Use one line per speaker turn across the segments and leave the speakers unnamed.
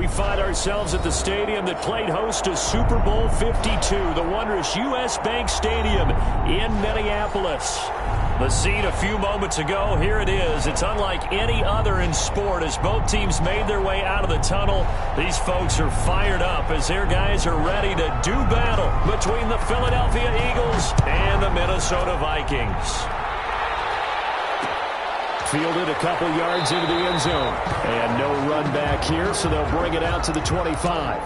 We find ourselves at the stadium that played host to Super Bowl 52, the wondrous U.S. Bank Stadium in Minneapolis. The scene a few moments ago, here it is. It's unlike any other in sport as both teams made their way out of the tunnel. These folks are fired up as their guys are ready to do battle between the Philadelphia Eagles and the Minnesota Vikings. Fielded a couple yards into the end zone. And no run back here, so they'll bring it out to the 25.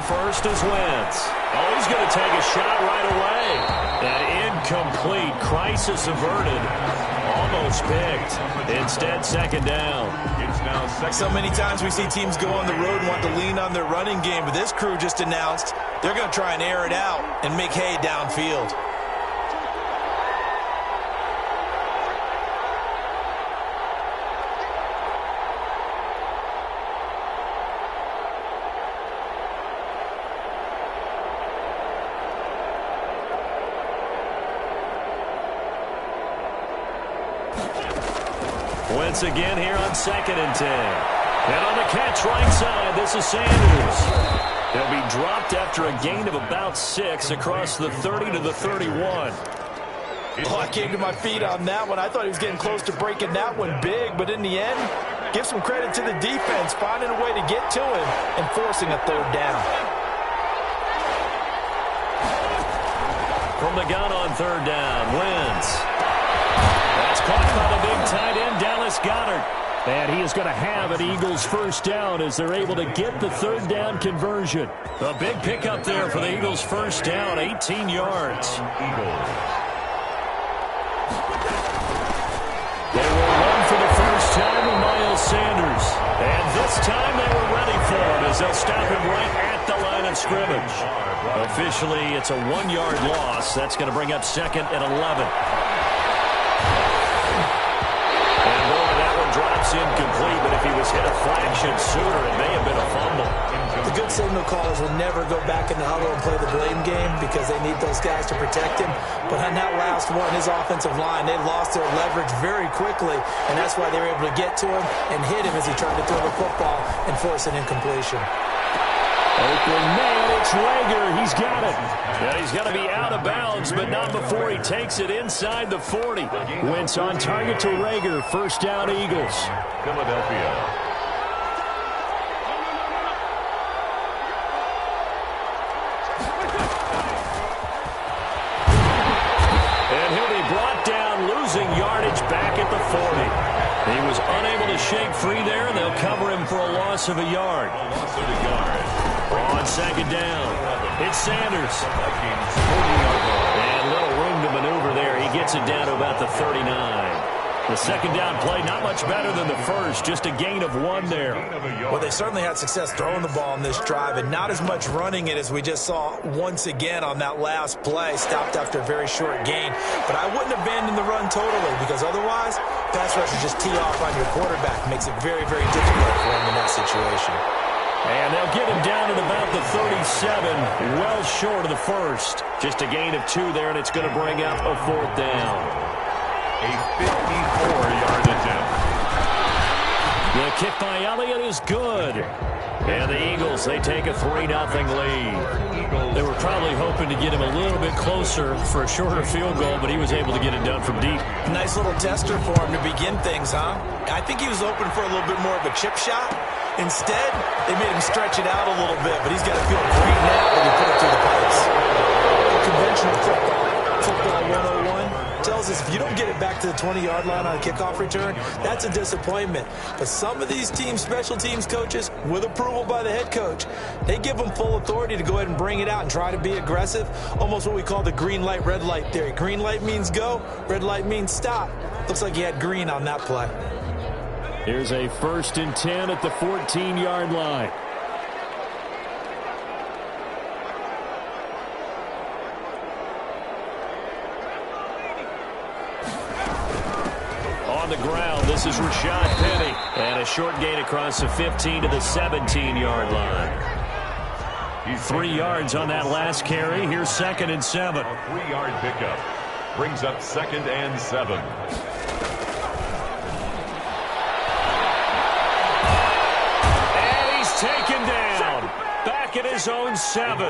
First is Wentz. Oh, he's going to take a shot right away. And incomplete. Crisis averted. Almost picked. Instead, second down.
So many times we see teams go on the road and want to lean on their running game, but this crew just announced they're going to try and air it out and make hay downfield.
Wentz again here on 2nd and 10. And on the catch right side, this is Sanders. He'll be dropped after a gain of about 6 across the 30 to the 31.
Oh, I came to my feet on that one. I thought he was getting close to breaking that one big, but in the end, give some credit to the defense, finding a way to get to him and forcing a third down.
From the gun on third down, Wentz. That's caught by the big tight end, Dallas Goedert. And he is going to have an Eagles first down as they're able to get the third down conversion. A big pickup there for the Eagles first down, 18 yards. They will run for the first time with Miles Sanders. And this time they were ready for him as they'll stop him right at the line of scrimmage. Officially, it's a 1-yard loss. That's going to bring up 2nd and 11. Drops incomplete, but if he was hit a fraction sooner, it may have been a fumble.
The good signal callers will never go back in the huddle and play the blame game because they need those guys to protect him. But on that last one, his offensive line, they lost their leverage very quickly, and that's why they were able to get to him and hit him as he tried to throw the football and force an incompletion.
Open man, it's Reagor. He's got it. Yeah, he's got to be out of bounds, but not before he takes it inside the 40. Wentz on target to Reagor. First down, Eagles.
Philadelphia.
And he'll be brought down, losing yardage back at the 40. He was unable to shake free there, and they'll cover him for a loss of a yard. On second down, it's Sanders. And little room to maneuver there. He gets it down to about the 39. The second down play, not much better than the first, just a gain of 1 there.
Well, they certainly had success throwing the ball on this drive and not as much running it as we just saw once again on that last play, stopped after a very short gain. But I wouldn't abandon the run totally because otherwise, pass rushers just tee off on your quarterback. Makes it very, very difficult for him in that situation.
And they'll get him down at about the 37, well short of the first. Just a gain of 2 there, and it's going to bring up a 4th down.
A 54-yard attempt.
The kick by Elliott is good. And the Eagles, they take a 3-0 lead. They were probably hoping to get him a little bit closer for a shorter field goal, but he was able to get it done from deep.
Nice little tester for him to begin things, huh? I think he was open for a little bit more of a chip shot. Instead, they made him stretch it out a little bit, but he's got to feel great now when he put it through the pipes. Conventional football 101 tells us if you don't get it back to the 20-yard line on a kickoff return, that's a disappointment. But some of these special teams coaches, with approval by the head coach, they give them full authority to go ahead and bring it out and try to be aggressive, almost what we call the green light, red light theory. Green light means go, red light means stop. Looks like he had green on that play.
Here's a 1st and 10 at the 14-yard line. on the ground. This is Rashad Penny. And a short gain across the 15 to the 17-yard line. 3 yards on that last carry. Here's 2nd and 7.
A 3-yard pickup brings up 2nd and 7.
And he's taken down. Back at his own 7.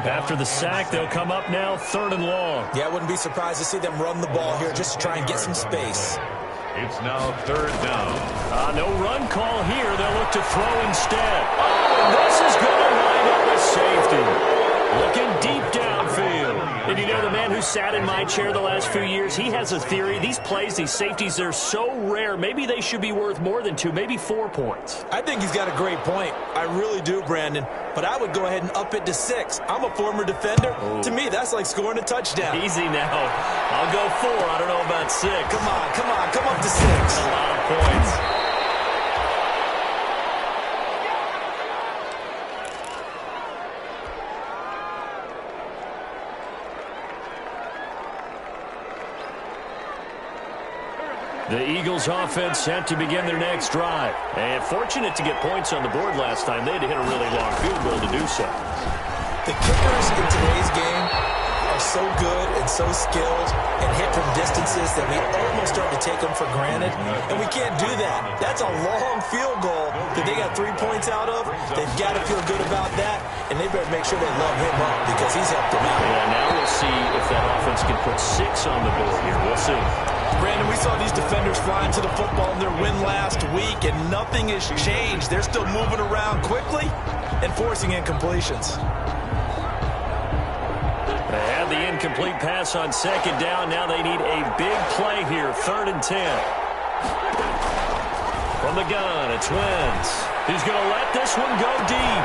After the sack, they'll come up now 3rd and long.
Yeah, I wouldn't be surprised to see them run the ball here just to try and get some space.
It's now 3rd down.
No run call here. They'll look to throw instead. Oh, and this is going to wind up with safety. Looking deep downfield. And you know, the man who sat in my chair the last few years, he has a theory. These plays, these safeties, they're so rare. Maybe they should be worth more than 2, maybe 4 points.
I think he's got a great point. I really do, Brandon. But I would go ahead and up it to 6. I'm a former defender. Ooh. To me, that's like scoring a touchdown.
Easy now. I'll go 4. I don't know about 6.
Come on. Come up to 6.
A lot of points. The Eagles offense set to begin their next drive. And fortunate to get points on the board last time. They had to hit a really long field goal to do so.
The kickers in today's game are so good and so skilled and hit from distances that we almost start to take them for granted. And we can't do that. That's a long field goal that they got 3 points out of. They've got to feel good about that. And they better make sure they love him up because he's helped them out.
Yeah, now we'll see if that offense can put 6 on the board here. We'll see.
Brandon, we saw these defenders flying to the football in their win last week, and nothing has changed. They're still moving around quickly and forcing incompletions.
They had the incomplete pass on 2nd down. Now they need a big play here, 3rd and 10. From the gun, it's Wentz. He's going to let this one go deep.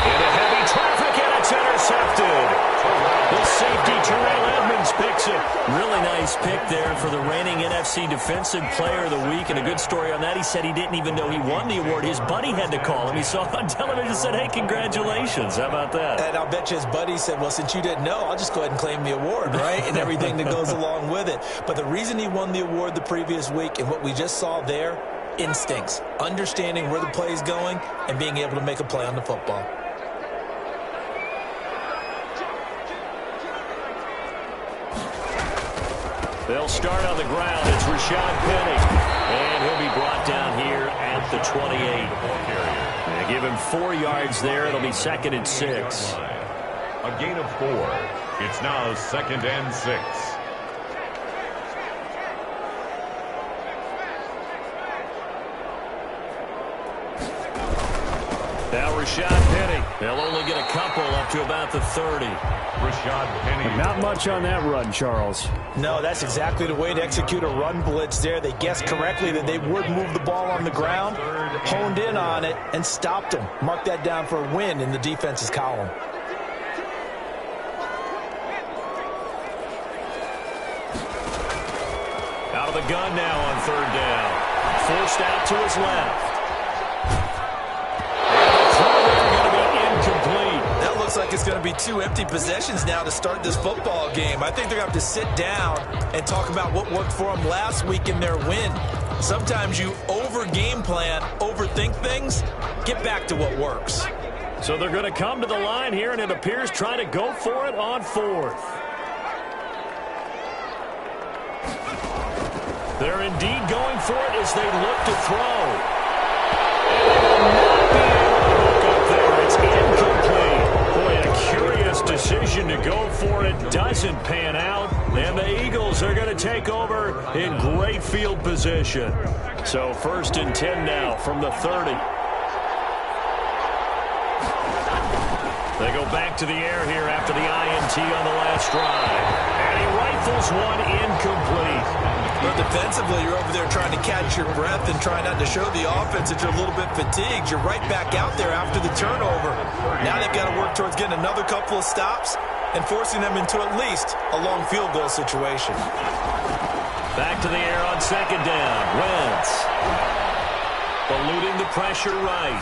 Into heavy traffic, and it's intercepted. The safety, Terrell Edmunds, picks it. Really nice pick there for the reigning NFC Defensive Player of the Week. And a good story on that, he said he didn't even know he won the award. His buddy had to call him. He saw it on television and said, hey, congratulations. How about that?
And I'll bet you his buddy said, well, since you didn't know, I'll just go ahead and claim the award, right? And everything that goes along with it. But the reason he won the award the previous week and what we just saw there, instincts, understanding where the play is going and being able to make a play on the football.
They'll start on the ground. It's Rashad Penny. And he'll be brought down here at the 28. They give him 4 yards there. It'll be 2nd and 6.
A gain of 4. It's now 2nd and 6.
Now Rashad Penny. They'll only get a couple up to about the 30.
Rashad Penny.
Not much on that run, Charles.
No, that's exactly the way to execute a run blitz there. They guessed correctly that they would move the ball on the ground, honed in on it, and stopped them. Mark that down for a win in the defense's column.
Out of the gun now on 3rd down. Forced out to his left.
Looks like it's going to be 2 empty possessions now to start this football game. I think they're going to have to sit down and talk about what worked for them last week in their win. Sometimes you over-game plan, overthink things, get back to what works.
So they're going to come to the line here, and it appears trying to go for it on 4th. They're indeed going for it as they look to throw. And they will not be able to hook up there. It's incomplete. Boy, a curious decision to go for it doesn't pan out. And the Eagles are going to take over in great field position. So 1st and 10 now from the 30. They go back to the air here after the INT on the last drive. And he rifles one incomplete.
But defensively, you're over there trying to catch your breath and trying not to show the offense that you're a little bit fatigued. You're right back out there after the turnover. Now they've got to work towards getting another couple of stops and forcing them into at least a long field goal situation.
Back to the air on 2nd down. Wentz eluding the pressure right.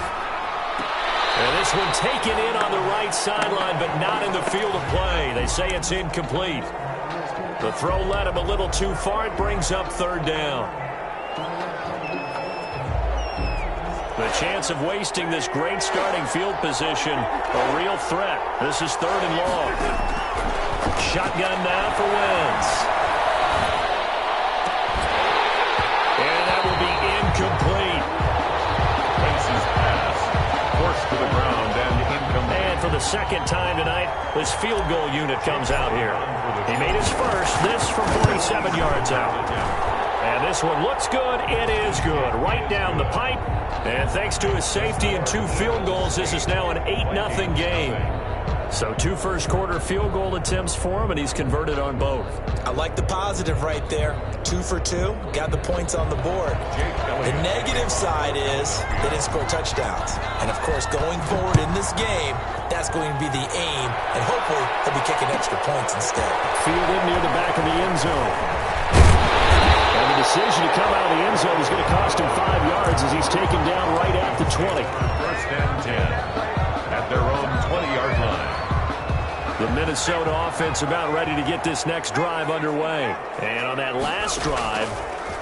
And this one taken in on the right sideline, but not in the field of play. They say it's incomplete. The throw led him a little too far. It brings up third down. The chance of wasting this great starting field position, a real threat. This is third and long. Shotgun now for Wentz. And that will be incomplete.
Faces pass. Forced to the ground and incomplete.
And for the second time tonight, this field goal unit comes out here. He made his first, this from 47 yards out. And this one looks good. It is good. Right down the pipe. And thanks to his safety and 2 field goals, this is now an 8-0 game. So 2 first-quarter field goal attempts for him, and he's converted on both.
I like the positive right there. 2 for 2. Got the points on the board. The negative side is they didn't score touchdowns. And, of course, going forward in this game, that's going to be the aim. And hopefully he'll be kicking extra points instead.
Fielded near the back of the end zone. And the decision to come out of the end zone is going to cost him 5 yards as he's taken down right at the 20.
First and 10 at their own 20-yard line.
The Minnesota offense about ready to get this next drive underway. And on that last drive,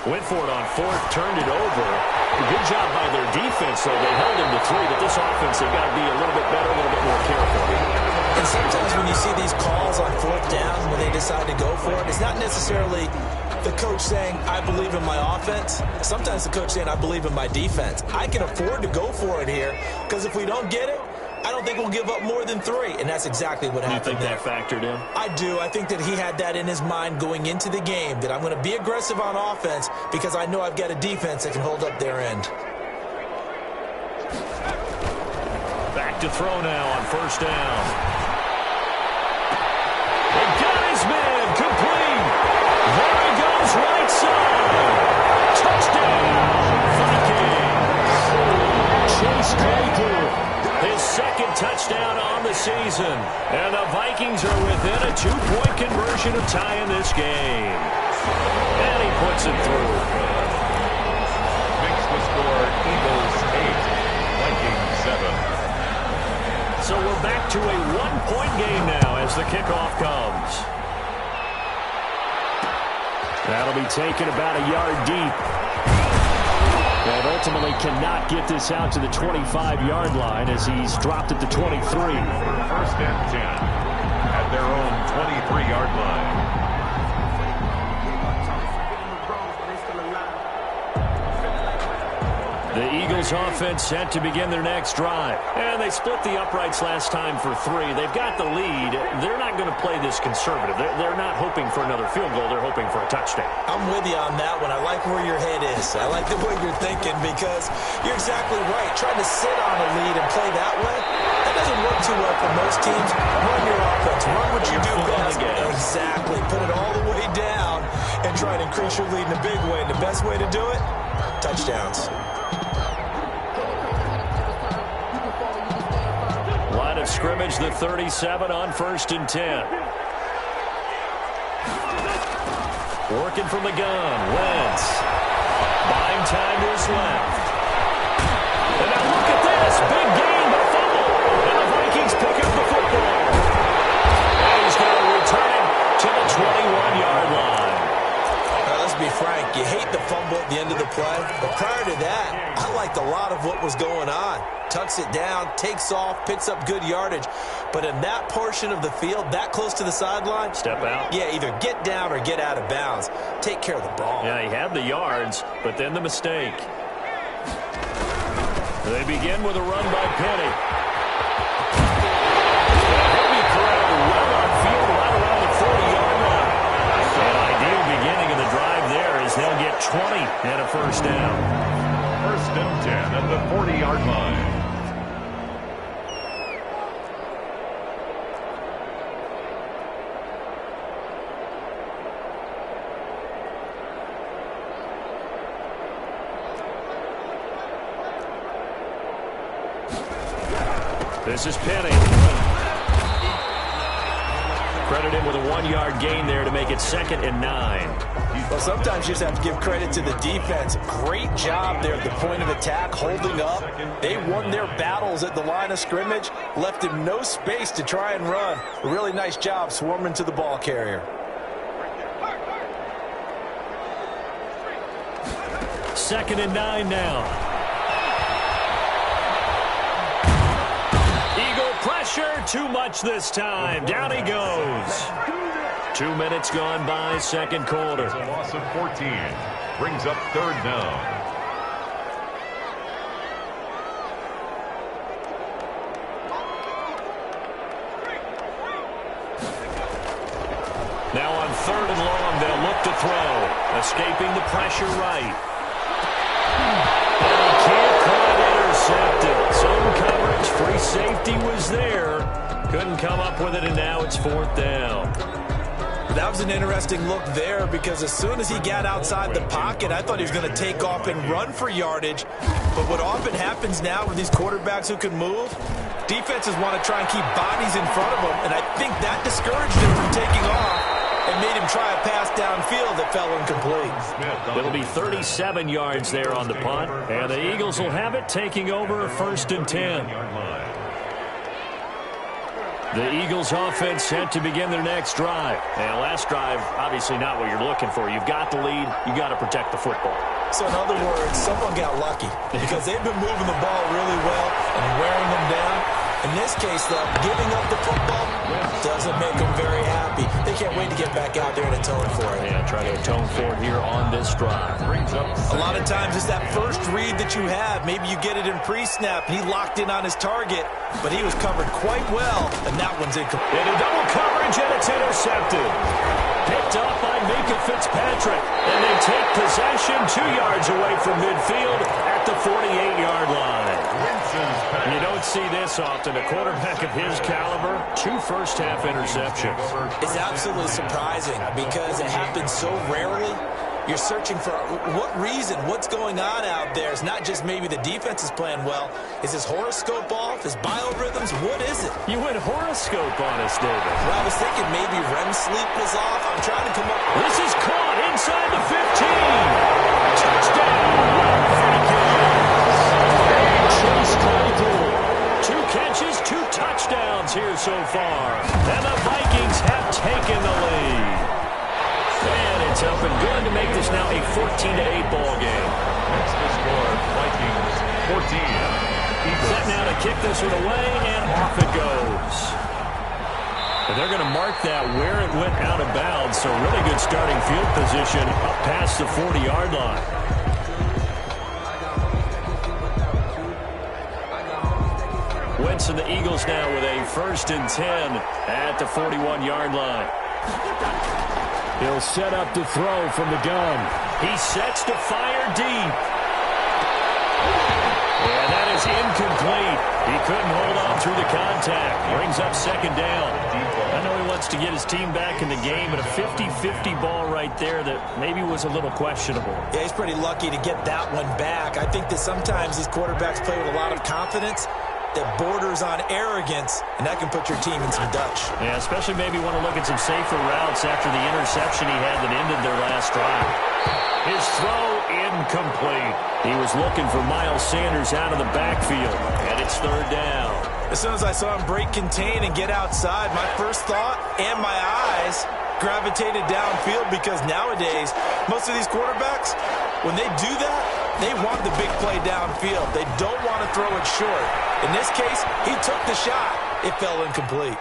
went for it on fourth, turned it over. A good job by their defense, though. They held him to 3, but this offense, they've got to be a little bit better, a little bit more careful.
And sometimes when you see these calls on fourth down, when they decide to go for it, it's not necessarily the coach saying, I believe in my offense. Sometimes the coach saying, I believe in my defense. I can afford to go for it here, because if we don't get it, I don't think we'll give up more than 3. And that's exactly what happened there.
You think that factored in?
I do. I think that he had that in his mind going into the game, that I'm going to be aggressive on offense because I know I've got a defense that can hold up their end.
Back to throw now on first down. They got his man complete. There he goes, right side. Touchdown, Vikings. Chase Claypool. His second touchdown on the season. And the Vikings are within a 2-point conversion of tying this game. And he puts it through.
Makes the score Eagles 8, Vikings 7.
So we're back to a 1-point game now as the kickoff comes. That'll be taken about a yard deep. And ultimately cannot get this out to the 25-yard line as he's dropped at the 23.
First and 10 at their own 23-yard line.
The Eagles offense set to begin their next drive. And they split the uprights last time for 3. They've got the lead. They're not going to play this conservative. They're not hoping for another field goal. They're hoping for a touchdown.
I'm with you on that one. I like where your head is. I like the way you're thinking because you're exactly right. Trying to sit on a lead and play that way, that doesn't work too well for most teams. Run your offense. Run what you do best. Exactly. Put it all the way down and try to increase your lead in a big way. And the best way to do it, touchdowns.
Line of scrimmage, the 37 on first and 10. Working from the gun, Wentz. Buying time to his left. And now look at this, big gain, but fumble. And the Vikings pick up the football. And he's going to return it to the 21-yard line.
Now, let's be frank, you hate the fumble at the end of the play, but prior to that, I liked a lot of what was going on. Tucks it down, takes off, picks up good yardage. But in that portion of the field, that close to the sideline,
step out.
Yeah, either get down or get out of bounds. Take care of the ball.
Yeah, he had the yards, but then the mistake. They begin with a run by Penny. He'll be correct well on field, right around the 40-yard line. An ideal beginning of the drive there as they'll get 20 and a first down.
First and 10 at the 40-yard line.
This is Penny. Credit him with a 1-yard gain there to make it 2nd and 9.
Well, sometimes you just have to give credit to the defense. Great job there at the point of attack, holding up. They won their battles at the line of scrimmage, left him no space to try and run. A really nice job swarming to the ball carrier.
2nd and 9 now. Eagle pressure, too much this time. Down he goes. 2 minutes gone by, second quarter.
It's a loss of 14. Brings up 3rd down.
Now on 3rd and long, they'll look to throw. Escaping the pressure right. And he can't quite intercept it. Zone coverage, free safety was there. Couldn't come up with it, and now it's 4th down.
That was an interesting look there because as soon as he got outside the pocket, I thought he was going to take off and run for yardage. But what often happens now with these quarterbacks who can move, defenses want to try and keep bodies in front of them, and I think that discouraged him from taking off and made him try a pass downfield that fell incomplete.
It'll be 37 yards there on the punt, and the Eagles will have it, taking over 1st and 10. The Eagles offense set to begin their next drive. And last drive, obviously not what you're looking for. You've got the lead. You got to protect the football.
So in other words, someone got lucky because they've been moving the ball really well and wearing them down. In this case, though, giving up the football doesn't make them very happy. They can't wait to get back out there and atone for it.
Yeah, try to atone for it here on this drive.
A lot of times it's that first read that you have. Maybe you get it in pre-snap, and he locked in on his target, but he was covered quite well, and that one's incomplete.
Into double coverage, and it's intercepted. Picked up by Minkah Fitzpatrick, and they take possession 2 yards away from midfield at the 48-yard line. You don't see this often. A quarterback of his caliber, 2 first-half interceptions.
It's absolutely surprising because it happens so rarely. You're searching for what reason, what's going on out there. It's not just maybe the defense is playing well. Is his horoscope off? His biorhythms? What is it?
You went horoscope on us, David.
Well, I was thinking maybe REM sleep was off. I'm trying to come up.
This is caught inside the 15. Touchdown, Chase Claypool. 2 catches, 2 touchdowns here so far. And the Vikings have taken the lead. And it's up and good to make this now a 14-8 ball game.
That's the score. Vikings 14.
Set now to kick this one away, and off it goes. And they're going to mark that where it went out of bounds, so really good starting field position up past the 40-yard line. Wentz and the Eagles now with a 1st and 10 at the 41-yard line. He'll set up to throw from the gun. He sets to fire deep. And that is incomplete. He couldn't hold on through the contact. Brings up 2nd down. I know he wants to get his team back in the game, but a 50-50 ball right there that maybe was a little questionable.
Yeah, he's pretty lucky to get that one back. I think that sometimes these quarterbacks play with a lot of confidence that borders on arrogance, and that can put your team in some Dutch.
Yeah, especially maybe want to look at some safer routes after the interception he had that ended their last drive. His throw incomplete. He was looking for Miles Sanders out of the backfield, and it's 3rd down.
As soon as I saw him break contain and get outside, my first thought and my eyes gravitated downfield because nowadays, most of these quarterbacks, when they do that, they want the big play downfield. They don't want to throw it short. In this case, he took the shot. It fell incomplete.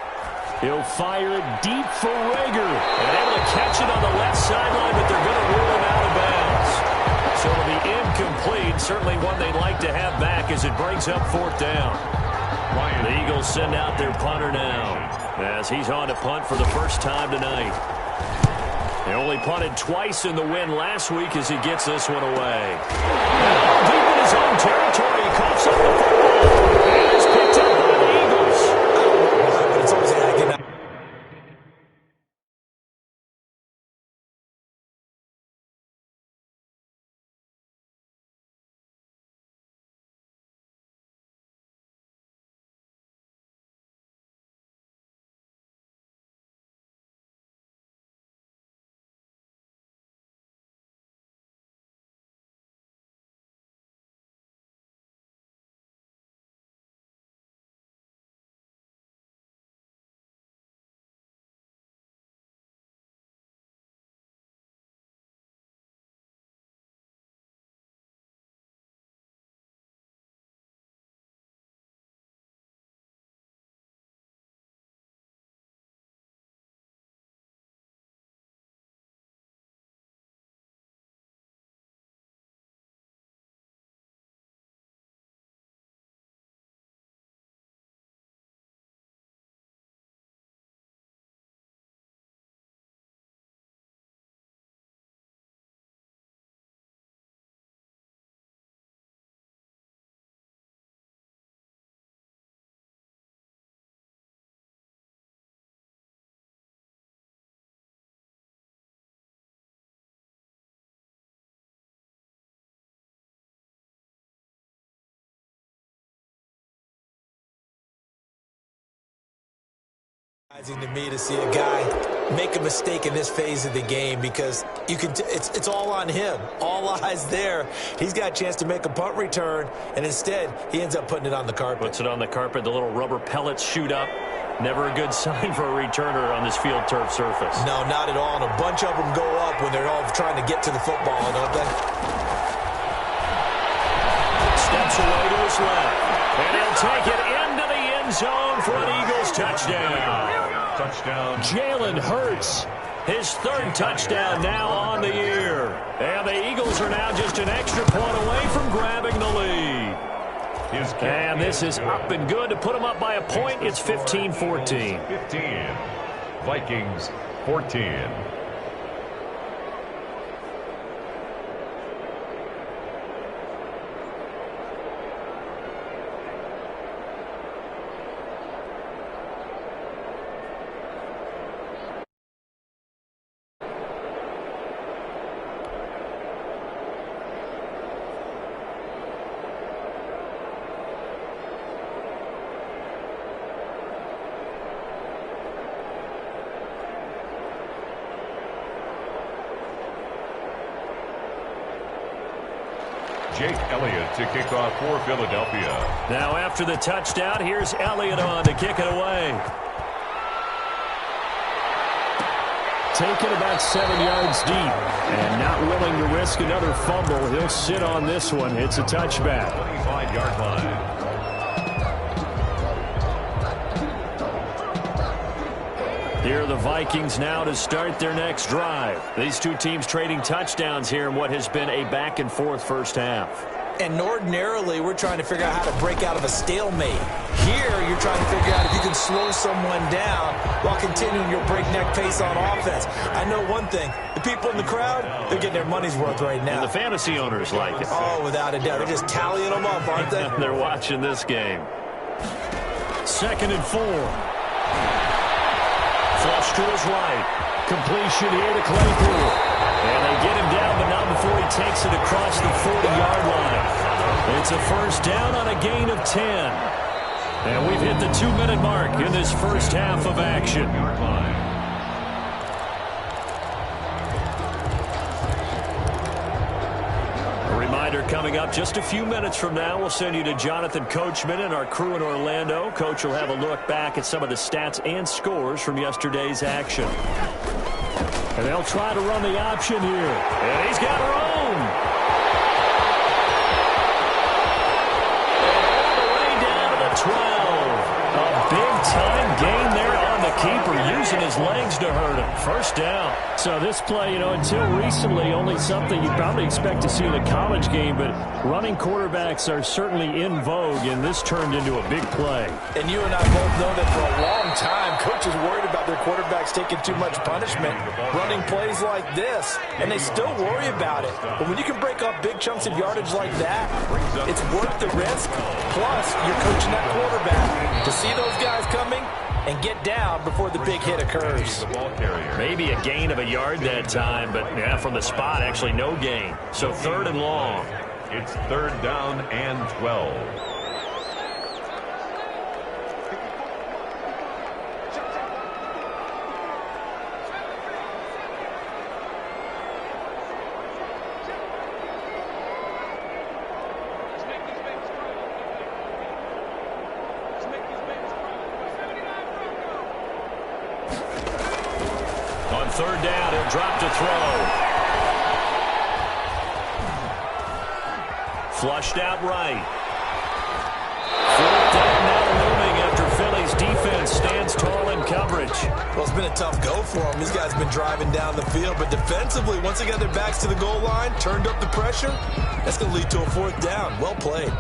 He'll fire it deep for Rager. And able to catch it on the left sideline, but they're going to rule him out of bounds. So it'll be incomplete. Certainly one they'd like to have back as it brings up 4th down. The Eagles send out their punter now as he's on to punt for the first time tonight. They only punted twice in the win last week as he gets this one away. Deep in his own territory, he coughs up the football. And it's picked up by the Eagles.
But it's always To me to see a guy make a mistake in this phase of the game because you can it's all on him. All eyes there. He's got a chance to make a punt return, and instead he ends up putting it on the carpet.
Puts it on the carpet. The little rubber pellets shoot up. Never a good sign for a returner on this field turf surface.
No, not at all. And a bunch of them go up when they're all trying to get to the football, don't they?
Steps away to his left. And he'll take it into the end zone for an Eagles touchdown.
Touchdown.
Jalen Hurts, his third touchdown now on the year. And the Eagles are now just an extra point away from grabbing the lead. And this is up and good to put them up by a point. It's 15-14.
15. Vikings 14. Jake Elliott to kick off for Philadelphia.
Now after the touchdown, here's Elliott on to kick it away. Taken about 7 yards deep and not willing to risk another fumble. He'll sit on this one. It's a touchback.
25-yard line.
Here are the Vikings now to start their next drive. These two teams trading touchdowns here in what has been a back-and-forth first half.
And ordinarily, we're trying to figure out how to break out of a stalemate. Here, you're trying to figure out if you can slow someone down while continuing your breakneck pace on offense. I know one thing. The people in the crowd, they're getting their money's worth right now.
And the fantasy owners like it.
Oh, without a doubt. They're just tallying them up, aren't they?
They're watching this game. 2nd and 4. Flush to his right. Completion here to Claypool. And they get him down, but not before he takes it across the 40-yard line. It's a first down on a gain of 10. And we've hit the 2-minute mark in this first half of action. Coming up just a few minutes from now, we'll send you to Jonathan Coachman and our crew in Orlando. Coach will have a look back at some of the stats and scores from yesterday's action. And they'll try to run the option here. And he's got room. All the way down to the 12. A big-time gain there on the keeper, using his legs to hurt him. First down. So this play, until recently, only something you'd probably expect to see in a college game, but running quarterbacks are certainly in vogue, and this turned into a big play.
And you and I both know that for a long time, coaches worried about their quarterbacks taking too much punishment, running plays like this, and they still worry about it. But when you can break up big chunks of yardage like that, it's worth the risk. Plus, you're coaching that quarterback to see those guys coming and get down before the big hit occurs.
Maybe a gain of a yard that time, but yeah, from the spot, actually no gain. So 3rd and long.
It's 3rd down and 12.
On 3rd down, he'll drop to throw. Flushed out right. 4th down now looming after Philly's defense stands tall in coverage.
Well, it's been a tough go for them. These guys have been driving down the field, but defensively, once they got their backs to the goal line, turned up the pressure, that's going to lead to a 4th down. Well played.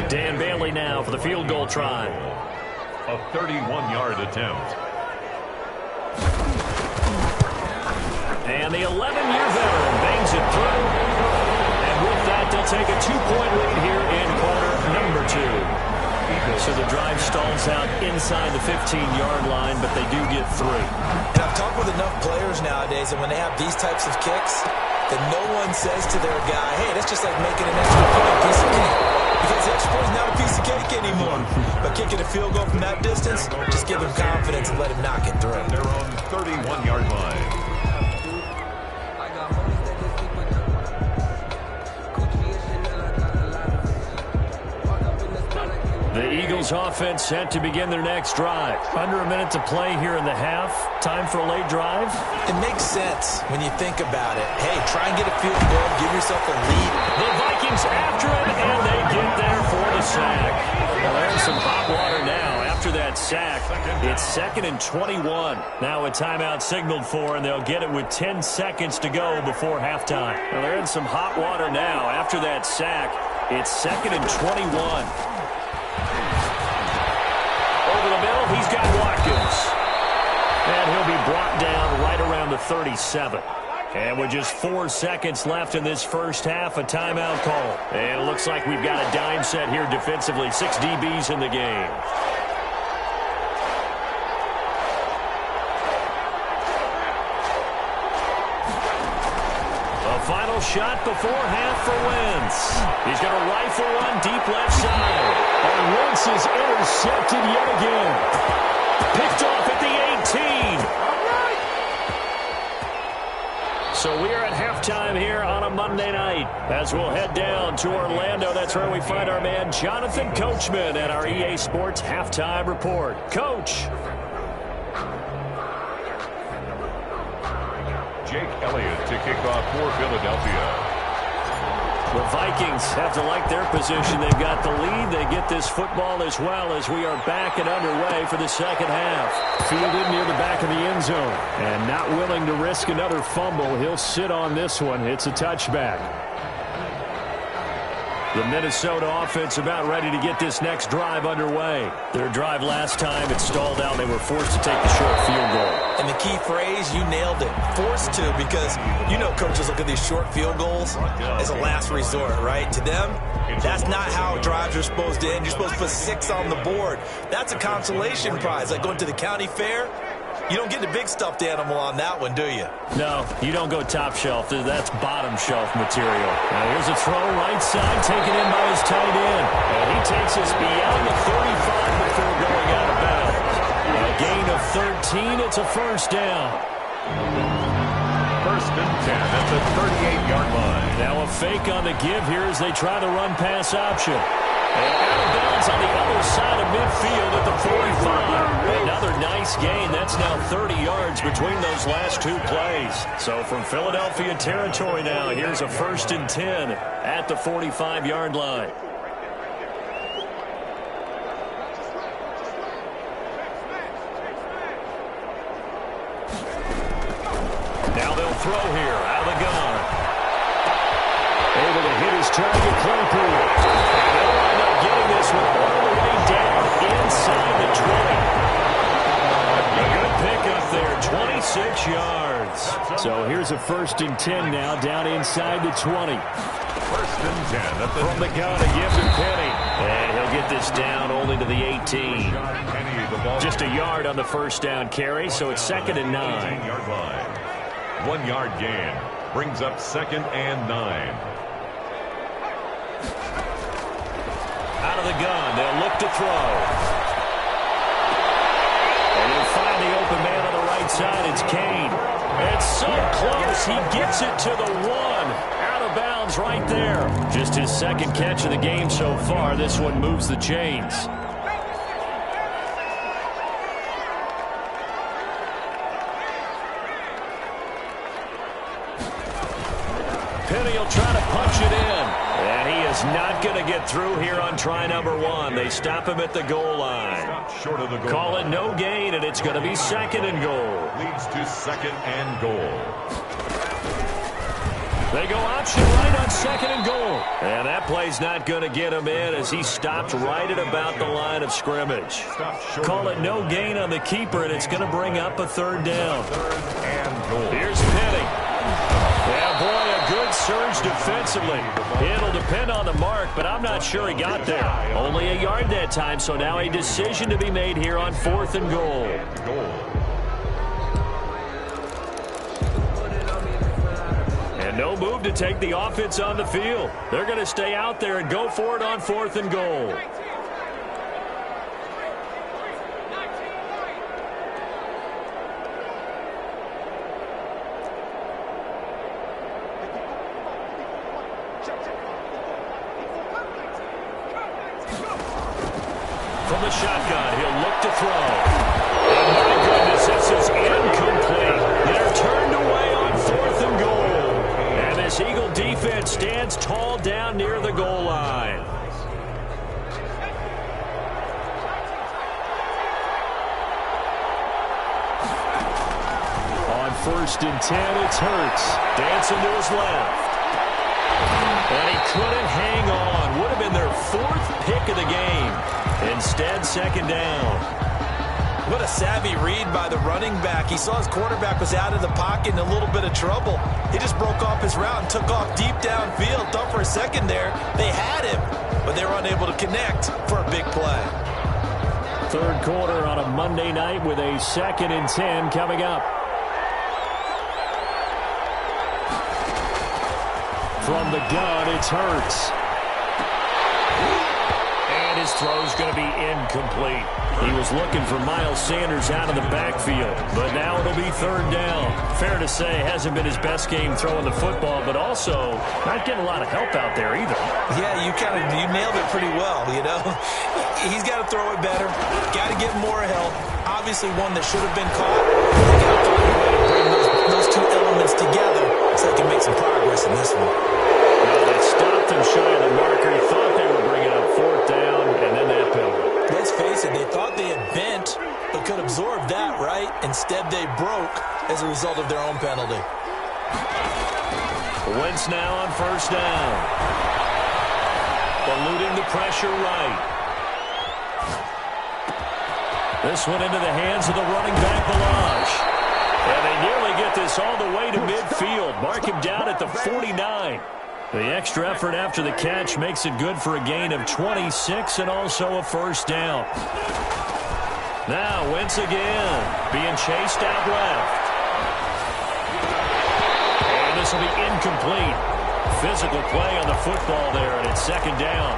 Dan Bailey now for the field goal try.
A 31-yard attempt.
And the 11-year veteran bangs it through. And with that, they'll take a 2-point lead here in quarter number 2. So the drive stalls out inside the 15-yard line, but they do get 3.
And I've talked with enough players nowadays, and when they have these types of kicks, that no one says to their guy, hey, that's just like making an extra point, piece of cake. because the extra point is not a piece of cake anymore. But kicking a field goal from that distance, just give him confidence and let him knock it through.
Their own 31-yard line.
The Eagles offense set to begin their next drive. Under a minute to play here in the half. Time for a late drive.
It makes sense when you think about it. Hey, try and get a field goal, give yourself a lead.
The Vikings after it, and they get there for the sack. Well, there's some hot water now. After that sack, it's 2nd and 21. Now a timeout signaled for, and they'll get it with 10 seconds to go before halftime. Well, they're in some hot water now. After that sack, it's 2nd and 21. Over the middle, he's got Watkins. And he'll be brought down right around the 37. And with just 4 seconds left in this first half, a timeout call. And it looks like we've got a dime set here defensively. 6 DBs in the game. A final shot before half for Wentz. He's going to rifle one deep left side. And Wentz is intercepted yet again. Picked off at the 18. So we are at halftime here on a Monday night as we'll head down to Orlando. That's where we find our man Jonathan Coachman at our EA Sports Halftime Report. Coach.
Jake Elliott to kick off for Philadelphia.
The Vikings have to like their position. They've got the lead. They get this football as well as we are back and underway for the second half. Fielded near the back of the end zone. And not willing to risk another fumble. He'll sit on this one. It's a touchback. The Minnesota offense about ready to get this next drive underway. Their drive last time, it stalled out. They were forced to take the short field goal.
And the key phrase, you nailed it. Forced to, because you know coaches look at these short field goals as a last resort, right? To them, that's not how drives are supposed to end. You're supposed to put 6 on the board. That's a consolation prize, like going to the county fair. You don't get the big stuffed animal on that one, do you?
No, you don't go top shelf. That's bottom shelf material. Now here's a throw right side, taken in by his tight end. And he takes us beyond the 35 before going out of bounds. A gain of 13. It's a first down.
1st and 10 at the 38-yard line.
Now a fake on the give here as they try the run-pass option. And out of bounds on the other side of midfield at the 45. Another nice gain. That's now 30 yards between those last 2 plays. So from Philadelphia territory now, here's a 1st and 10 at the 45-yard line. Now they'll throw here out of the gun. Able to hit his target, Claypool. Getting this one all the way down inside the 20. A good pickup there, 26 yards. So here's a 1st and 10 now, down inside the 20.
1st and 10 at the
from the gun to give to Penny. And he'll get this down only to the 18. Just a yard on the first down carry, so it's 2nd and 9.
18-yard line. 1 yard gain brings up 2nd and 9.
Out of the gun, they'll look to throw. And he'll find the open man on the right side. It's Kane. It's so close, he gets it to the 1. Out of bounds right there. Just his 2nd catch of the game so far. This one moves the chains. Penny will try to punch it in. And he is not going to get through here on try number 1. They stop him at the goal line.
Short of the goal
Call
line.
it no gain, and it's going to be 2nd and goal.
Leads to 2nd and goal.
They go option right on 2nd and goal. And that play's not going to get him in as he stopped right at about the line of scrimmage. Call it no gain on the keeper, and it's going to bring up a 3rd down.
3rd and goal.
Here's Penny. Yeah, boy, a good surge defensively. It'll depend on the mark, but I'm not sure he got there. Only a yard that time, so now a decision to be made here on 4th and goal. And No move to take the offense on the field. They're going to stay out there and go for it on 4th and goal. From the shotgun, he'll look to throw. And my goodness, this is incomplete. They're turned away on 4th and goal. And this Eagle defense stands tall down near the goal line. On 1st and 10, it's Hurts. Dancing to his left. And he couldn't hang on. Would have been their 4th pick of the game. Instead, 2nd down.
What a savvy read by the running back. He saw his quarterback was out of the pocket in a little bit of trouble. He just broke off his route and took off deep downfield. Thought for a second there they had him, but they were unable to connect for a big play.
3rd quarter on a Monday night with a 2nd and 10 coming up. From the gun, it's Hurts. And his throw's going to be incomplete. He was looking for Miles Sanders out of the backfield, but now it'll be 3rd down. Fair to say, hasn't been his best game throwing the football, but also not getting a lot of help out there either.
Yeah, you nailed it pretty well, you know. He's got to throw it better. Got to get more help. Obviously one that should have been caught. They got to find a way to bring those two elements together so they can make some progress in this one.
Well, they stopped him shy of the marker. He thought they were bringing up 4th down, and then that penalty.
Let's face it, they thought they had bent, but could absorb that, right? Instead, they broke as a result of their own penalty.
Wentz now on 1st down. Eluding the pressure right. This one into the hands of the running back, Ballage. And they nearly get this all the way to midfield. Mark him down at the 49. The extra effort after the catch makes it good for a gain of 26 and also a 1st down. Now Wentz again, being chased out left. And this will be incomplete. Physical play on the football there, and it's 2nd down.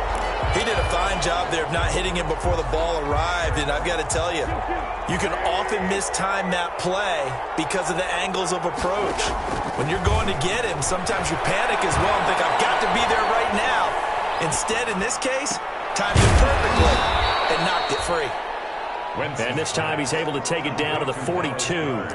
He did a fine job there of not hitting him before the ball arrived, and I've got to tell you, you can often mistime that play because of the angles of approach. When you're going to get him, sometimes you panic as well and think, I've got to be there right now. Instead, in this case, timed it perfectly and knocked it free.
And this time he's able to take it down to the 42.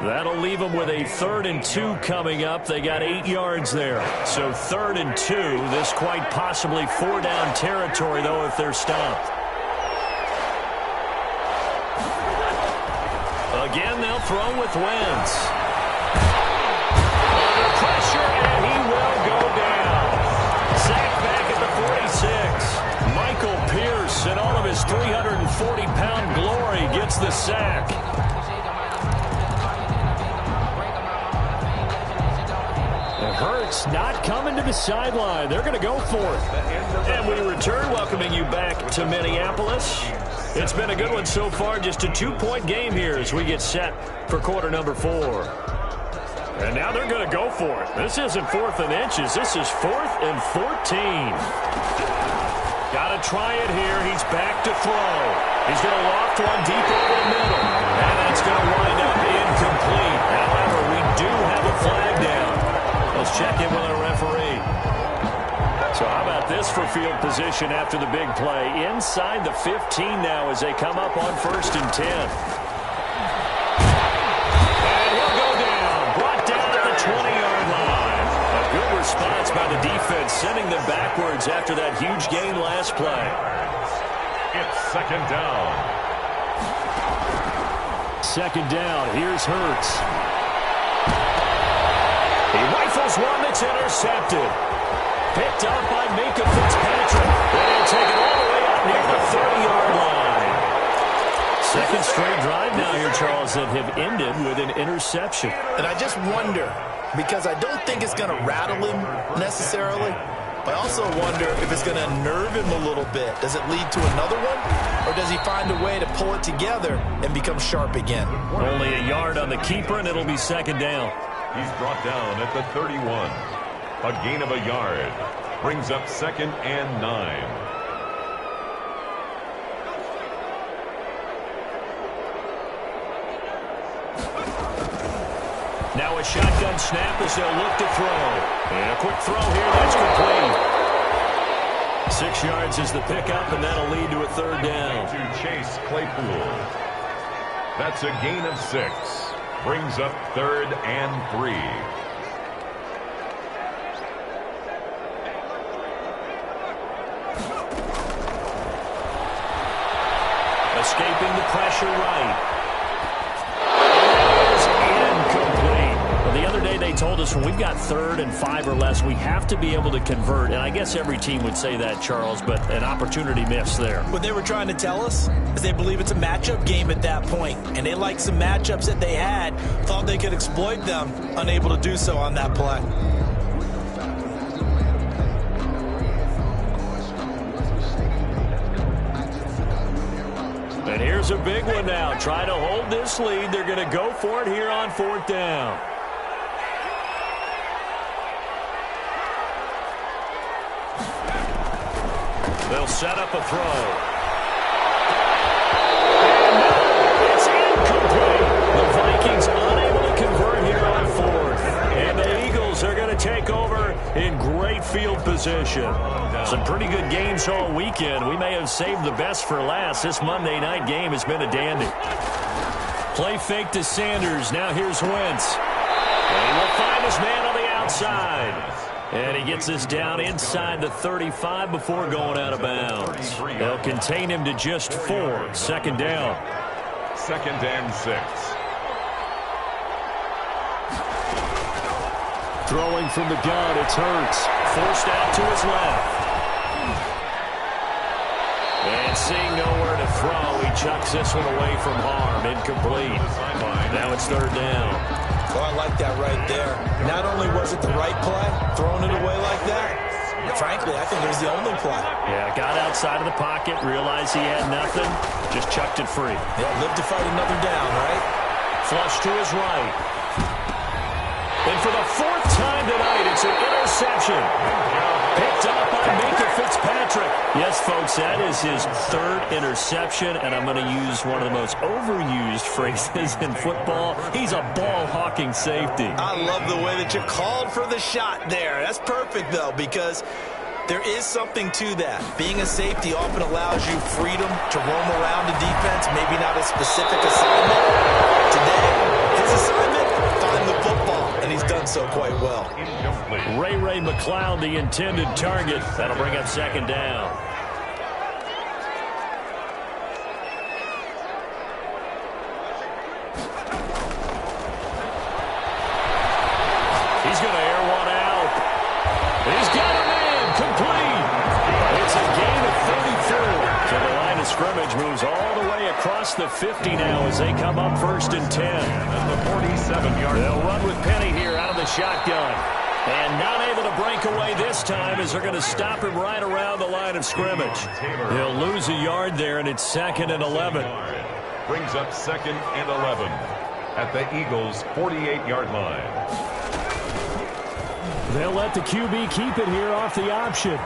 That'll leave them with a 3rd and 2 coming up. They got 8 yards there. So 3rd and 2. This quite possibly 4-down territory, though, if they're stopped. Again, they'll throw with Wentz. Under pressure, and he will go down. Sacked back at the 46. Michael Pierce, in all of his 340-pound glory, gets the sack. Hurts not coming to the sideline. They're going to go for it. And we return, welcoming you back to Minneapolis. It's been a good one so far. Just a 2-point game here as we get set for quarter number 4. And now they're going to go for it. This isn't 4th and inches. This is 4th and 14. Got to try it here. He's back to throw. He's going to loft one deep over the middle. And that's going to wind up incomplete. However, we do have a flag down. Let's check in with our referee. So how about this for field position after the big play? Inside the 15 now as they come up on 1st and 10. And he'll go down. Brought down at the 20-yard line. A good response by the defense, sending them backwards after that huge gain last play.
It's 2nd down.
2nd down. Here's Hurts. He rifles one that's intercepted. Picked up by Minkah Fitzpatrick. They'll take it all the way up near the 30-yard line. 2nd straight drive now here, Charles, that have ended with an interception.
And I just wonder, because I don't think it's going to rattle him necessarily, but I also wonder if it's going to unnerve him a little bit. Does it lead to another one? Or does he find a way to pull it together and become sharp again?
Only a yard on the keeper, and it'll be 2nd down.
He's brought down at the 31. A gain of a yard. Brings up 2nd and 9.
Now a shotgun snap as they'll look to throw. And a quick throw here. That's complete. 6 yards is the pickup, and that'll lead to a 3rd down.
To Chase Claypool. That's a gain of 6. Brings up 3rd and 3.
Escaping the pressure right. It is incomplete. Well, the other day they told us when we've got 3rd and 5 or less, we have to be able to convert. And I guess every team would say that, Charles, but an opportunity missed there.
What they were trying to tell us is they believe it's a matchup game at that point, and they liked some matchups that they had, thought they could exploit them, unable to do so on that play.
And here's a big one now. Try to hold this lead. They're going to go for it here on 4th down. They'll set up a throw. And it's incomplete. The Vikings unable to convert here on 4th. And the Eagles are going to take over in great field position. Some pretty good games all weekend. We may have saved the best for last. This Monday night game has been a dandy. Play fake to Sanders. Now here's Wentz. And he will find his man on the outside. And he gets this down inside the 35 before going out of bounds. They'll contain him to just 4. 2nd down.
2nd and 6.
Throwing from the gun, it's Hurts. Forced out to his left. And seeing nowhere to throw, he chucks this one away from harm. Incomplete. Now it's 3rd down.
Oh, I like that right there. Not only was it the right play, throwing it away like that, frankly, I think it was the only play.
Yeah, got outside of the pocket, realized he had nothing, just chucked it free.
Yeah, live to fight another down, right?
Flush to his right. And for the 4th time tonight, it's an interception. Picked up by Minkah Fitzpatrick. Yes, folks, that is his 3rd interception, and I'm going to use one of the most overused phrases in football. He's a ball-hawking safety.
I love the way that you called for the shot there. That's perfect, though, because there is something to that. Being a safety often allows you freedom to roam around the defense, maybe not a specific assignment. Today, his assignment, find the football, and he's done so quite well.
Ray McCloud, the intended target. That'll bring up 2nd down. He's going to air one out. He's got a man complete. It's a gain of 34. So the line of scrimmage moves all the way across the 50 now as they come up 1st and 10.
At the 47-yard.
They'll run with Penny here out of the shotgun. And not able to break away this time as they're going to stop him right around the line of scrimmage. He'll lose a yard there, and it's 2nd and 11.
Brings up 2nd and 11 at the Eagles' 48-yard line.
They'll let the QB keep it here off the option.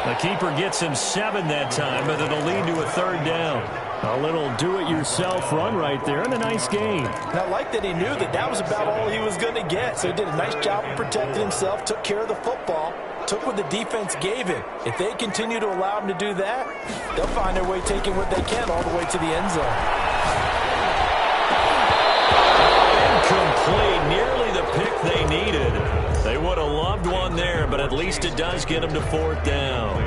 The keeper gets him 7 that time, but it'll lead to a 3rd down. A little do-it-yourself run right there, and a nice gain.
And I like that he knew that that was about all he was going to get. So he did a nice job of protecting himself, took care of the football, took what the defense gave him. If they continue to allow him to do that, they'll find their way taking what they can all the way to the end zone.
Incomplete, nearly the pick they needed. They would have loved one there, but at least it does get them to 4th down.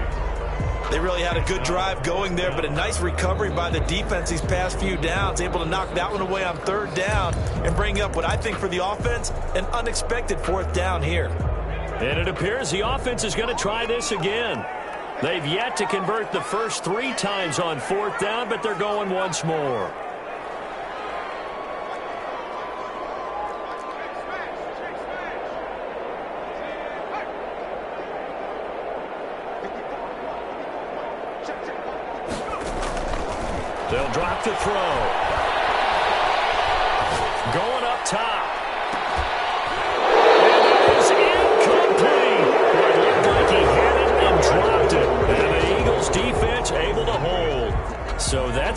They really had a good drive going there, but a nice recovery by the defense these past few downs, able to knock that one away on 3rd down and bring up what I think for the offense, an unexpected 4th down here.
And it appears the offense is going to try this again. They've yet to convert the first 3 times on 4th down, but they're going once more. They'll drop to throw. Going up top.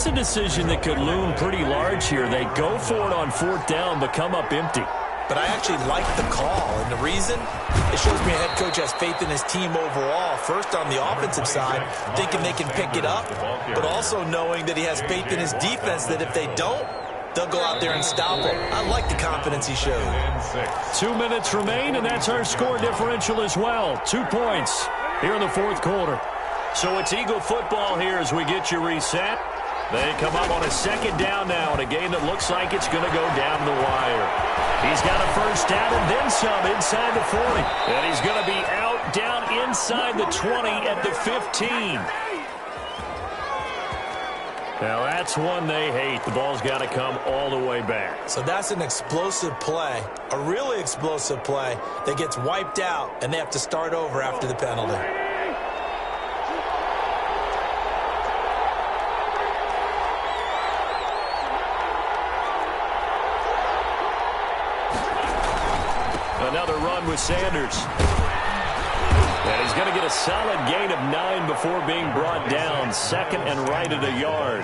a decision that could loom pretty large here. They go for it on 4th down, but come up empty.
But I actually like the call, and the reason? It shows me a head coach has faith in his team overall. First, on the offensive side, thinking they can pick it up, but also knowing that he has faith in his defense that if they don't, they'll go out there and stop him. I like the confidence he showed.
2 minutes remain, and that's our score differential as well. 2 points here in the 4th quarter. So it's Eagle football here as we get you reset. They come up on a 2nd down now in a game that looks like it's going to go down the wire. He's got a 1st down and then some inside the 40. And he's going to be out down inside the 20 at the 15. Now that's one they hate. The ball's got to come all the way back.
So that's an explosive play, a really explosive play that gets wiped out, and they have to start over after the penalty.
Another run with Sanders. And he's going to get a solid gain of 9 before being brought down. 2nd and right at a yard.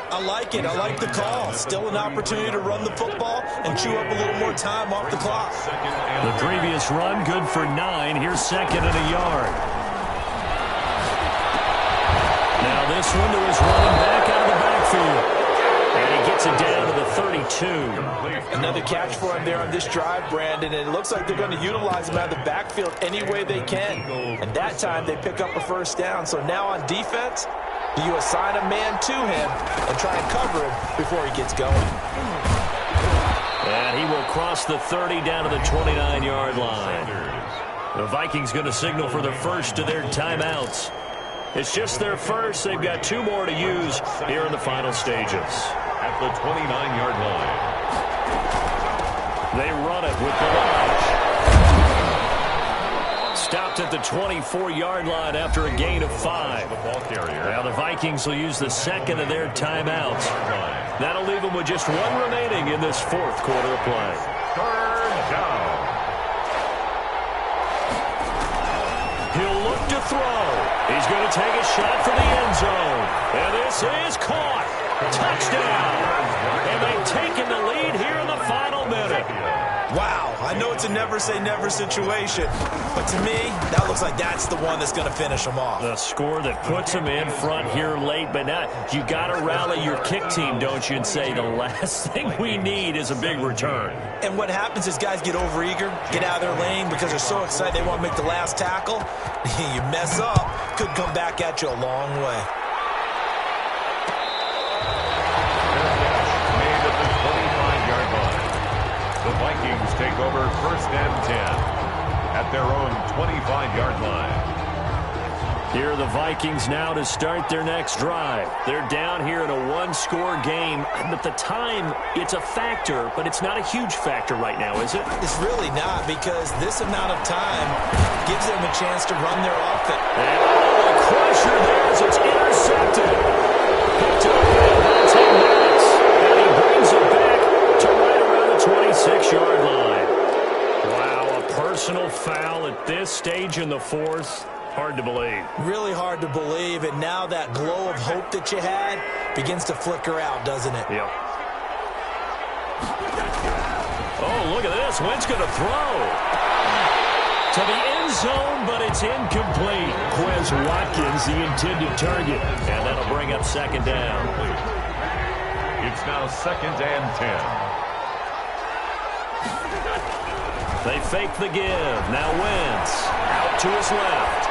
I like it. I like the call. Still an opportunity to run the football and chew up a little more time off the clock.
The previous run good for 9. Here's 2nd and a yard. Now this one to his running back out of the backfield. And he gets it down to the 32.
Another catch for him there on this drive, Brandon. And it looks like they're going to utilize him out of the backfield any way they can. And that time they pick up a 1st down. So now on defense, do you assign a man to him and try and cover him before he gets going?
And he will cross the 30 down to the 29-yard line. The Vikings going to signal for the first of their timeouts. It's just their first. They've got 2 more to use here in the final stages.
At the 29-yard line.
They run it with the launch. Stopped at the 24-yard line after a gain of 5. Now the Vikings will use the 2nd of their timeouts. That'll leave them with just 1 remaining in this 4th quarter of play.
3rd down.
He'll look to throw. He's going to take a shot for the end zone. And this is caught. Touchdown. And they've taken the lead here in the final minute.
Wow, I know it's a never-say-never situation, but to me, that looks like that's the one that's going to finish them off.
The score that puts them in front here late, but now you got to rally your kick team, don't you, and say the last thing we need is a big return.
And what happens is guys get overeager, get out of their lane because they're so excited they want to make the last tackle. You mess up, could come back at you a long way.
The Vikings take over 1st and 10 at their own 25-yard line.
Here are the Vikings now to start their next drive. They're down here in a 1-score game. But the time, it's a factor, but it's not a huge factor right now, is it?
It's really not, because this amount of time gives them a chance to run their offense.
And a crusher there as it's intercepted. Picked up about 10 minutes. And he brings it back to right around the 26-yard line. Wow, a personal foul at this stage in the 4th. Hard to believe.
Really hard to believe, and now that glow of hope that you had begins to flicker out, doesn't it?
Yep. Oh, look at this. Wentz going to throw to the end zone, but it's incomplete. Quez Watkins, the intended target, and that'll bring up 2nd down.
It's now 2nd and 10.
They fake the give. Now Wentz out to his left.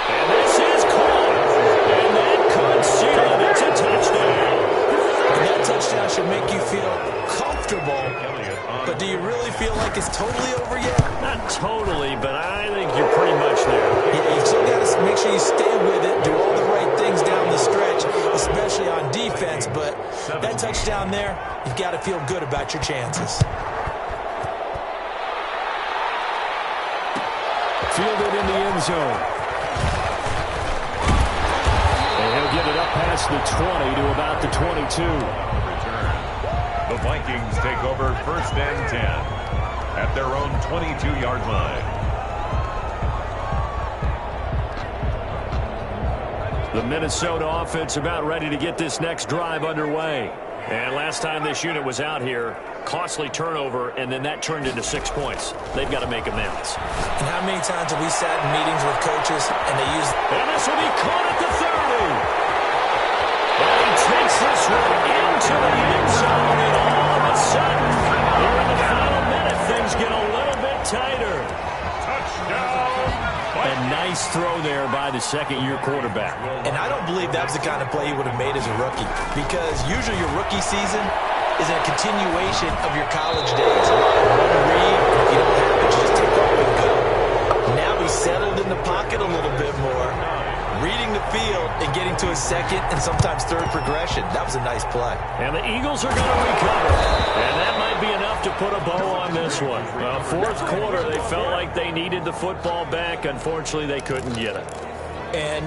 And this is caught. And that could seal it. It's a touchdown.
And that touchdown should make you feel comfortable. But do you really feel like it's totally over yet?
Not totally, but I think you're pretty much there.
Yeah, you still got to make sure you stay with it, do all the right things down the stretch, especially on defense. But that touchdown there, you've got to feel good about your chances.
Fielded in the end zone. And he'll get it up past the 20 to about the 22.
Return. The Vikings take over 1st and 10 at their own 22-yard line.
The Minnesota offense about ready to get this next drive underway. And last time this unit was out here, costly turnover, and then that turned into 6 points. They've got to make amends.
And how many times have we sat in meetings with coaches and they use...
And this will be caught at the 30. And he takes this one into the end zone, and all of a sudden, here in the final minute, things get a little bit tighter. A nice throw there by the second-year quarterback.
And I don't believe that was the kind of play he would have made as a rookie, because usually your rookie season is a continuation of your college days. A lot of one read, and if you don't have it, you just take off and go. Now he's settled in the pocket a little bit more, reading the field and getting to his second and sometimes third progression. That was a nice play.
And the Eagles are going to recover. And that might be enough to put a bow on this one. Fourth quarter, they felt like they needed the football back. Unfortunately, they couldn't get it.
And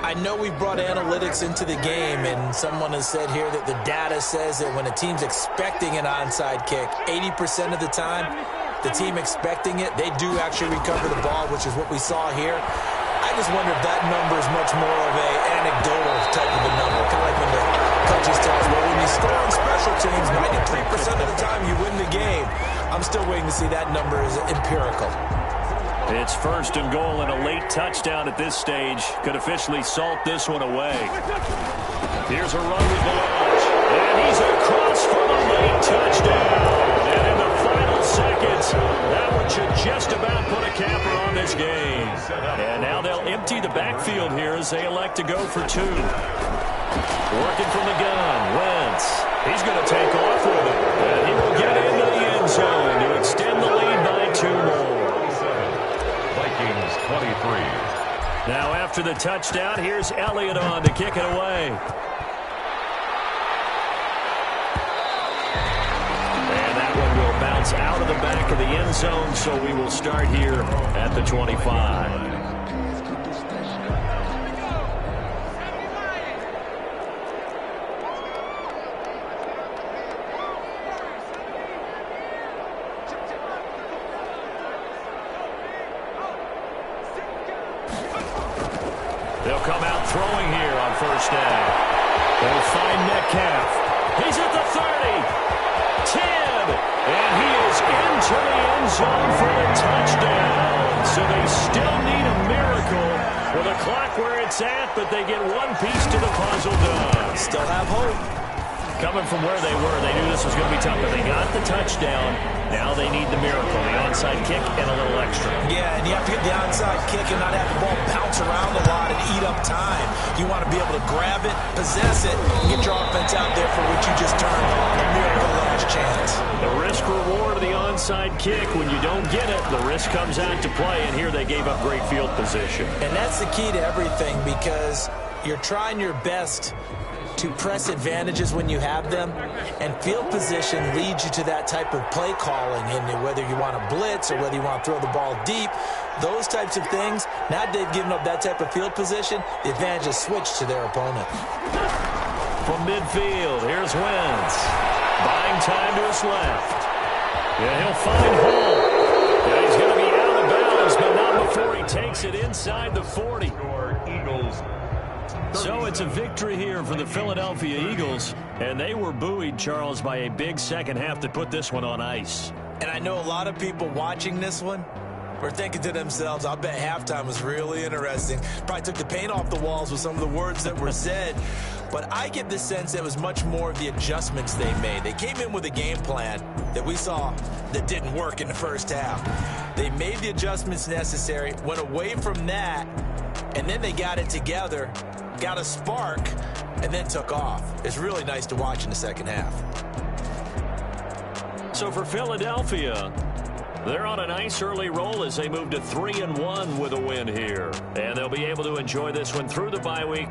I know we brought analytics into the game, and someone has said here that the data says that when a team's expecting an onside kick, 80% of the time, the team expecting it, they do actually recover the ball, which is what we saw here. I just wonder if that number is much more of a anecdotal type of a number. Kind of like when the coaches tell us, well, when you score on special teams, 93% of the time you win the game. I'm still waiting to see that number is empirical.
It's first and goal, and a late touchdown at this stage could officially salt this one away. Here's a run with Blanche, and he's across for the late touchdown. And in the final seconds, that one should just about put a capper on this game. And now they'll empty the backfield here as they elect to go for two. Working from the gun, Wentz. He's going to take off with it. And he will get into the end zone to extend the lead by 2 more.
Vikings 23.
Now after the touchdown, here's Elliott on to kick it away. And that one will bounce out of the back of the end zone, so we will start here at the 25. They'll come out throwing here on first down. They'll find Metcalf. He's at the 30. 10. And he is into the end zone for the touchdown. So they still need a miracle with a clock where it's at, but they get one piece to the puzzle done.
Still have hope.
Coming from where they were, they knew this was going to be tough, but they got the touchdown. Now they need the miracle, the onside kick and a little extra. Yeah, and you have to get the onside kick and not have the ball bounce around a lot and eat up time. You want to be able to grab it, possess it, and get your offense out there for what you just termed a miracle last chance. The risk-reward of the onside kick, when you don't get it, the risk comes out to play, and here they gave up great field position.
And that's the key to everything, because you're trying your best to press advantages when you have them, and field position leads you to that type of play calling, and whether you want to blitz or whether you want to throw the ball deep, those types of things. Now they've given up that type of field position, the advantage is switched to their opponent.
From midfield, here's Wentz, buying time to his left. Yeah, he'll find Hull. Yeah, he's going to be out of bounds, but not before he takes it inside the 40.
Eagles.
So it's a victory here for the Philadelphia Eagles, and they were buoyed, Charles, by a big second half that put this one on ice.
And I know a lot of people watching this one were thinking to themselves, I'll bet halftime was really interesting. Probably took the paint off the walls with some of the words that were said. But I get the sense that it was much more of the adjustments they made. They came in with a game plan that we saw that didn't work in the first half. They made the adjustments necessary, went away from that, and then they got it together, got a spark, and then took off. It's really nice to watch in the second half.
So for Philadelphia, they're on a nice early roll as they move to 3-1 with a win here. And they'll be able to enjoy this one through the bye week